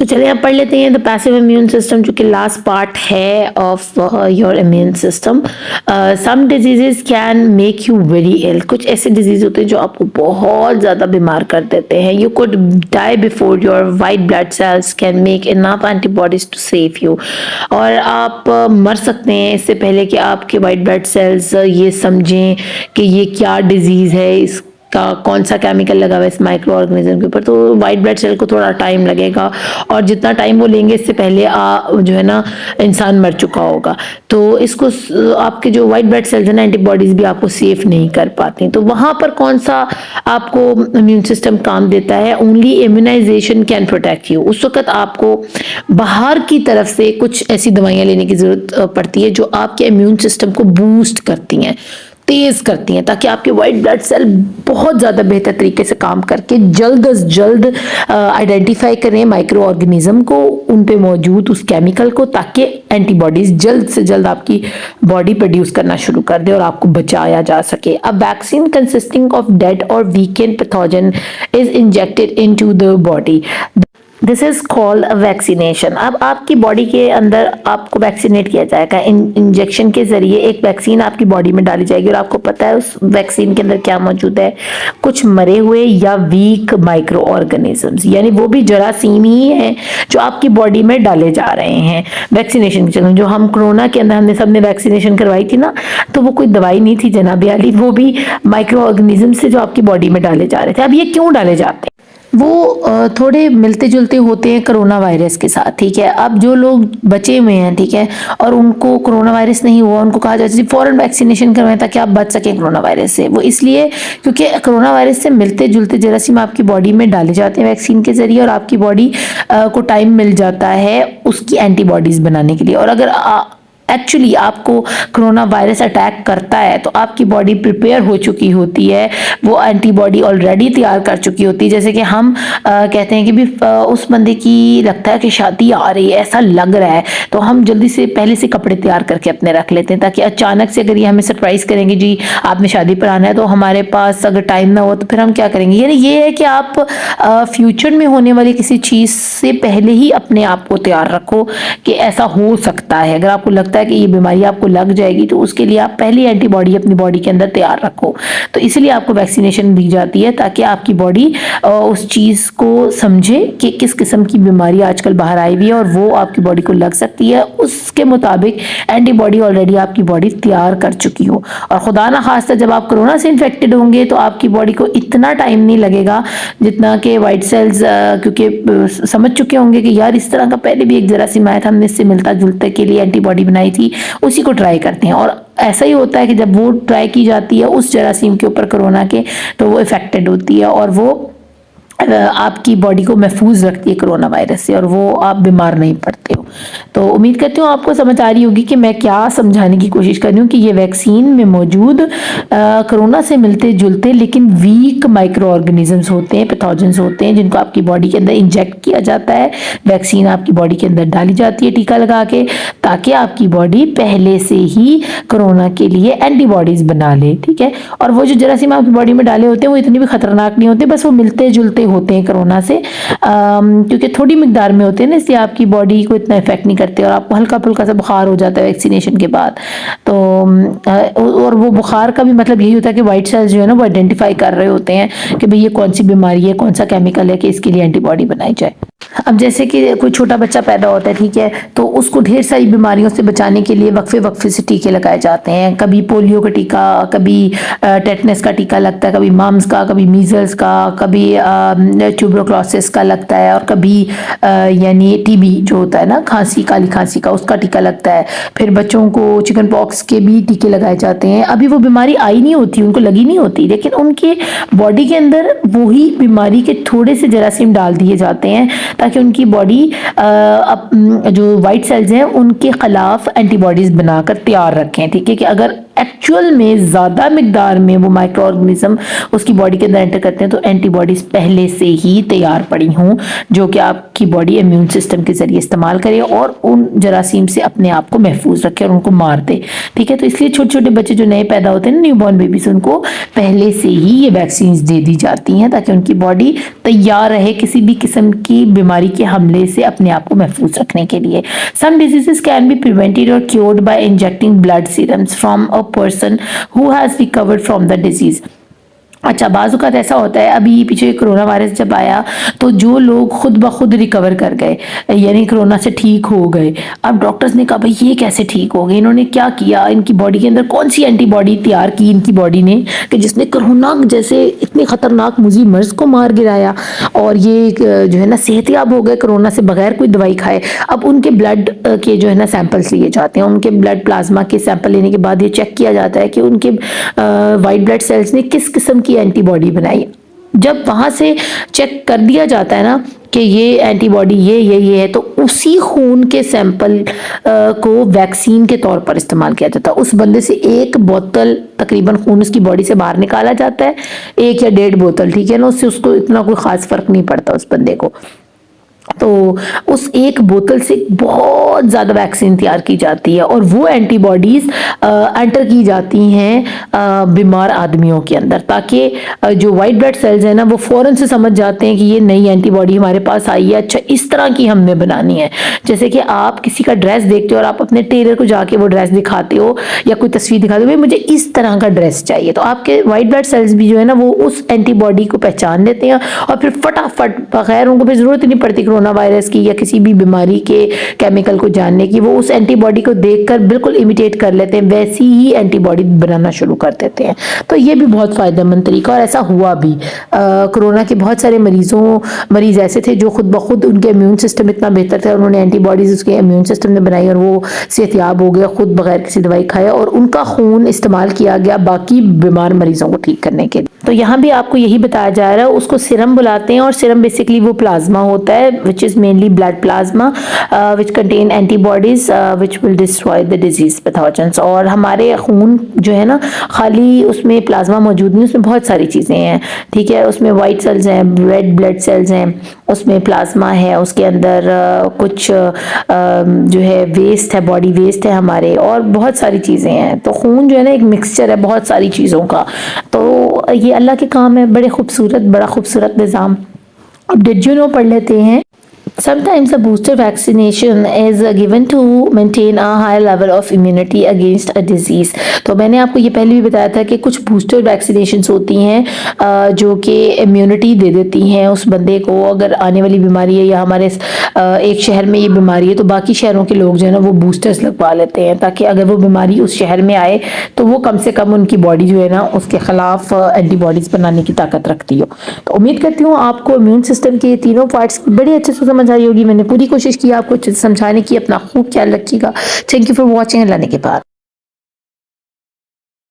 तो चलिए अब पढ़ लेते हैं द पैसिव इम्यून सिस्टम, जो कि लास्ट पार्ट है of your immune system. Some diseases can make you very ill. कुछ ऐसे डिजीज होते हैं जो आपको बहुत ज़्यादा बीमार कर देते हैं। You could die before your white blood cells can make enough antibodies to save you. और आप मर सकते हैं इससे पहले कि आपके वाइट ब्लड सेल्स ये समझें कि ये क्या डिजीज़ है, इस का कौन सा केमिकल लगा हुआ है इस माइक्रो ऑर्गेनिज्म के ऊपर। तो वाइट ब्लड सेल को थोड़ा टाइम लगेगा, और जितना टाइम वो लेंगे इससे पहले जो है ना इंसान मर चुका होगा। तो इसको आपके जो वाइट ब्लड सेल्स है ना, एंटीबॉडीज भी आपको सेफ नहीं कर पाती। तो वहां पर कौन सा आपको इम्यून सिस्टम काम देता है? Only immunisation can protect you. उस वक्त आपको बाहर की तरफ से कुछ ऐसी दवाइयां लेने की जरूरत पड़ती है जो आपके इम्यून सिस्टम को बूस्ट करती हैं, तेज करती हैं, ताकि आपके वाइट ब्लड सेल बहुत ज़्यादा बेहतर तरीके से काम करके जल्द अज जल्द आइडेंटिफाई करें माइक्रो ऑर्गेनिज्म को, उन पे मौजूद उस केमिकल को, ताकि एंटीबॉडीज जल्द से जल्द आपकी बॉडी प्रोड्यूस करना शुरू कर दे और आपको बचाया जा सके। A vaccine consisting of dead और weakened pathogen is injected into the body. This is called a vaccination. अब आपकी बॉडी के अंदर आपको वैक्सीनेट किया जाएगा इंजेक्शन के जरिए। एक वैक्सीन आपकी बॉडी में डाली जाएगी और आपको पता है उस वैक्सीन के अंदर क्या मौजूद है, कुछ मरे हुए या वीक माइक्रो ऑर्गेनिजम्स, यानी वो भी जरासीम ही है जो आपकी बॉडी में डाले जा रहे हैं वैक्सीनेशन के चलते। जो हम कोरोना के अंदर हमने सबने वैक्सीनेशन करवाई थी ना, तो वो कोई दवाई नहीं थी जनाब अली, वो भी माइक्रो ऑर्गेनिज्म से जो आपकी बॉडी में डाले जा रहे थे। अब ये क्यों डाले जाते हैं? वो थोड़े मिलते जुलते होते हैं कोरोना वायरस के साथ, ठीक है। अब जो लोग बचे हुए हैं, ठीक है, और उनको कोरोना वायरस नहीं हुआ, उनको कहा जाता है फौरन वैक्सीनेशन करवाएं ताकि आप बच सकें कोरोना वायरस से। वो इसलिए क्योंकि कोरोना वायरस से मिलते जुलते जरासीम आपकी बॉडी में डाले जाते हैं वैक्सीन के जरिए, और आपकी बॉडी को टाइम मिल जाता है उसकी एंटीबॉडीज बनाने के लिए। और अगर एक्चुअली आपको कोरोना वायरस अटैक करता है तो आपकी बॉडी प्रिपेयर हो चुकी होती है, वो एंटीबॉडी ऑलरेडी तैयार कर चुकी होती है। जैसे कि हम कहते हैं कि भी उस बंदे की लगता है कि शादी आ रही है, ऐसा लग रहा है, तो हम जल्दी से पहले से कपड़े तैयार करके अपने रख लेते हैं, ताकि अचानक से अगर ये हमें सरप्राइज करेंगे जी आपने शादी पर आना है, तो हमारे पास अगर टाइम ना हो तो फिर हम क्या करेंगे। यानी ये है कि आप फ्यूचर में होने वाली किसी चीज़ से पहले ही अपने आप को तैयार रखो कि ऐसा हो सकता है। अगर आपको लगता है कि ये बीमारी आपको लग जाएगी तो उसके लिए आप पहली एंटीबॉडी अपनी बॉडी के अंदर तैयार रखो। तो इसलिए आपको वैक्सीनेशन दी जाती है ताकि आपकी बॉडी उस चीज़ को समझे कि किस किस्म की बीमारी आजकल बाहर आई हुई है और वो आपकी बॉडी को लग सकती है, उसके मुताबिक एंटीबॉडी ऑलरेडी आपकी बॉडी तैयार कर चुकी हो। और खुदा ना खास्ता जब आप कोरोना से इन्फेक्टेड होंगे तो आपकी बॉडी को इतना टाइम नहीं लगेगा जितना कि वाइट सेल्स क्योंकि समझ चुके होंगे कि यार इस तरह का पहले भी एक जरासीम आया था, हमने इससे मिलता जुलता के लिए एंटीबॉडी बनाई थी, उसी को ट्राई करते हैं। और ऐसा ही होता है कि जब वो ट्राई की जाती है उस जरासीम के ऊपर कोरोना के, तो वो इफेक्टेड होती है और वो आपकी बॉडी को महफूज रखती है कोरोना वायरस से, और वो आप बीमार नहीं पड़ते हो। तो उम्मीद करती हूँ आपको समझ आ रही होगी कि मैं क्या समझाने की कोशिश कर रही हूँ कि ये वैक्सीन में मौजूद कोरोना से मिलते जुलते लेकिन वीक माइक्रो ऑर्गेनिजम्स होते हैं, पैथोजेंस होते हैं, जिनको आपकी बॉडी के अंदर इंजेक्ट किया जाता है। वैक्सीन आपकी बॉडी के अंदर डाली जाती है टीका लगा के, ताकि आपकी बॉडी पहले से ही कोरोना के लिए एंटीबॉडीज बना ले, ठीक है। और वो जो जरासीम आपकी बॉडी में डाले होते हैं वो इतनी भी खतरनाक नहीं होते, बस वो मिलते जुलते होते हैं कोरोना से, क्योंकि थोड़ी मिकदार में होते हैं ना, इसलिए आपकी बॉडी को इतना इफेक्ट नहीं करते और आपको हल्का फुल्का सा बुखार हो जाता है वैक्सीनेशन के बाद। तो और वो बुखार का भी मतलब यही होता है कि वाइट सेल्स जो है ना वो आइडेंटिफाई कर रहे होते हैं कि भाई ये कौन सी बीमारी है, कौन सा केमिकल है कि इसके लिए एंटीबॉडी बनाई जाए। अब जैसे कि कोई छोटा बच्चा पैदा होता है, ठीक है, तो उसको ढेर सारी बीमारियों से बचाने के लिए वक्फे वक्फे से टीके लगाए जाते हैं। कभी पोलियो का टीका, कभी टेटनस का टीका लगता है, कभी मम्स का, कभी मीजल्स का, कभी ट्यूबरक्लोसिस का लगता है, और कभी यानी टीबी जो होता है ना, खांसी, काली खांसी का, उसका टीका लगता है। फिर बच्चों को चिकन पॉक्स के भी टीके लगाए जाते हैं। अभी वो बीमारी आई नहीं होती, उनको लगी नहीं होती, लेकिन उनके बॉडी के अंदर वही बीमारी के थोड़े से जरासीम डाल दिए जाते हैं ताकि उनकी बॉडी जो वाइट सेल्स हैं उनके खिलाफ एंटीबॉडीज बनाकर तैयार रखें, ठीक है, कि अगर एक्चुअल में ज़्यादा मिकदार में वो माइक्रो ऑर्गेनिज्म उसकी बॉडी के अंदर एंटर करते हैं, तो एंटीबॉडीज़ पहले से ही तैयार पड़ी हों जो कि आपकी बॉडी इम्यून सिस्टम के ज़रिए इस्तेमाल करे और उन जरासीम से अपने आप को महफूज रखे और उनको मार दे। ठीक है, तो इसलिए छोटे छोटे बच्चे जो नए पैदा होते हैं ना, न्यूबॉर्न बेबीज, उनको पहले से ही ये वैक्सीन दे दी जाती हैं ताकि उनकी बॉडी तैयार रहे किसी भी किस्म की बीमारी के हमले से अपने आप को महफूज रखने के लिए। Some diseases can be prevented और cured by injecting blood serums from a person who has recovered from the disease. अच्छा, बाज़ ऐसा होता है, अभी पीछे कोरोना वायरस जब आया तो जो लोग खुद ब खुद रिकवर कर गए, यानी कोरोना से ठीक हो गए, अब डॉक्टर्स ने कहा भाई ये कैसे ठीक हो गए, इन्होंने क्या किया, इनकी बॉडी के अंदर कौन सी एंटीबॉडी तैयार की इनकी बॉडी ने कि जिसने कोरोना जैसे इतने ख़तरनाक मुज़ी मर्ज को मार गिराया और ये जो है ना सेहतियाब हो गए कोरोना से बगैर कोई दवाई खाए। अब उनके ब्लड के जो है ना सैंपल्स लिए जाते हैं, उनके ब्लड प्लाज्मा के सैंपल लेने के बाद ये चेक किया जाता है कि उनके वाइट ब्लड सेल्स ने किस किस्म की एंटीबॉडी बनाई। जब वहां से चेक कर दिया जाता है ना कि ये एंटीबॉडी ये है, तो उसी खून के सैंपल को वैक्सीन के तौर पर इस्तेमाल किया जाता है। उस बंदे से एक बोतल तकरीबन खून उसकी बॉडी से बाहर निकाला जाता है, 1 या 1.5 बोतल, ठीक है ना, उससे उसको इतना कोई खास फर्क नहीं पड़ता उस बंदे को। तो उस एक बोतल से बहुत ज़्यादा वैक्सीन तैयार की जाती है और वो एंटीबॉडीज़ एंटर की जाती हैं बीमार आदमियों के अंदर, ताकि जो वाइट ब्लड सेल्स हैं ना वो फ़ौरन से समझ जाते हैं कि ये नई एंटीबॉडी हमारे पास आई है, अच्छा इस तरह की हमने बनानी है। जैसे कि आप किसी का ड्रेस देखते हो और आप अपने टेलर को जाके वो ड्रेस दिखाते हो या कोई तस्वीर दिखाते हो, भाई मुझे इस तरह का ड्रेस चाहिए, तो आपके वाइट ब्लड सेल्स भी जो है ना वो उस एंटीबॉडी को पहचान लेते हैं और फिर फटाफट, बगैर उनको फिर ज़रूरत ही नहीं पड़ती कोरोना वायरस की या किसी भी बीमारी के केमिकल को जानने की, वो उस एंटीबॉडी को देखकर बिल्कुल इमिटेट कर लेते हैं, वैसी ही एंटीबॉडी बनाना शुरू कर देते हैं। तो ये भी बहुत फ़ायदेमंद तरीका, और ऐसा हुआ भी। कोरोना के बहुत सारे मरीज़ ऐसे थे जो खुद ब खुद उनके इम्यून सिस्टम इतना बेहतर था, उन्होंने एंटीबॉडीज़ उसके इम्यून सिस्टम ने बनाई और वो सेहतियाब हो गया खुद बगैर किसी दवाई खाए, और उनका खून इस्तेमाल किया गया बाकी बीमार मरीज़ों को ठीक करने के लिए। तो यहाँ भी आपको यही बताया जा रहा है, उसको सीरम बुलाते हैं, और सीरम बेसिकली वो प्लाज्मा होता है which is mainly blood plasma which contain antibodies which will destroy the disease pathogens. और हमारे खून जो है ना, खाली उसमें प्लाज्मा मौजूद नहीं, उसमें बहुत सारी चीज़ें हैं, ठीक है, उसमें वाइट सेल्स हैं, रेड ब्लड सेल्स हैं, उसमें प्लाज्मा है, उसके अंदर कुछ जो है वेस्ट है, बॉडी वेस्ट है हमारे, और बहुत सारी चीज़ें हैं। तो खून जो है ना एक मिक्सचर है बहुत सारी चीज़ों का, तो ये अल्लाह के काम है, बड़ा खूबसूरत निज़ाम। अब डिड यू नो पढ़ लेते हैं। Sometimes a booster vaccination is given to maintain a high level of immunity against a disease। तो मैंने आपको ये पहले भी बताया था कि कुछ बूस्टर वैक्सीनेशंस होती हैं जो कि इम्यूनिटी दे देती हैं उस बंदे को, अगर आने वाली बीमारी है या हमारे एक शहर में ये बीमारी है तो बाकी शहरों के लोग जो है ना वो बूस्टर्स लगवा लेते हैं, ताकि अगर वो बीमारी उस शहर में आए तो वो कम से कम उनकी बॉडी जो है ना उसके खिलाफ एंटीबॉडीज़ बनाने की ताकत रखती हो। तो उम्मीद करती हूँ आपको इम्यून सिस्टम के तीनों पार्ट्स बड़े अच्छे से समझ आई होगी। मैंने पूरी कोशिश की आपको समझाने की। अपना खूब ख्याल रखिएगा। Thank you for watching. Allah ने के बाद।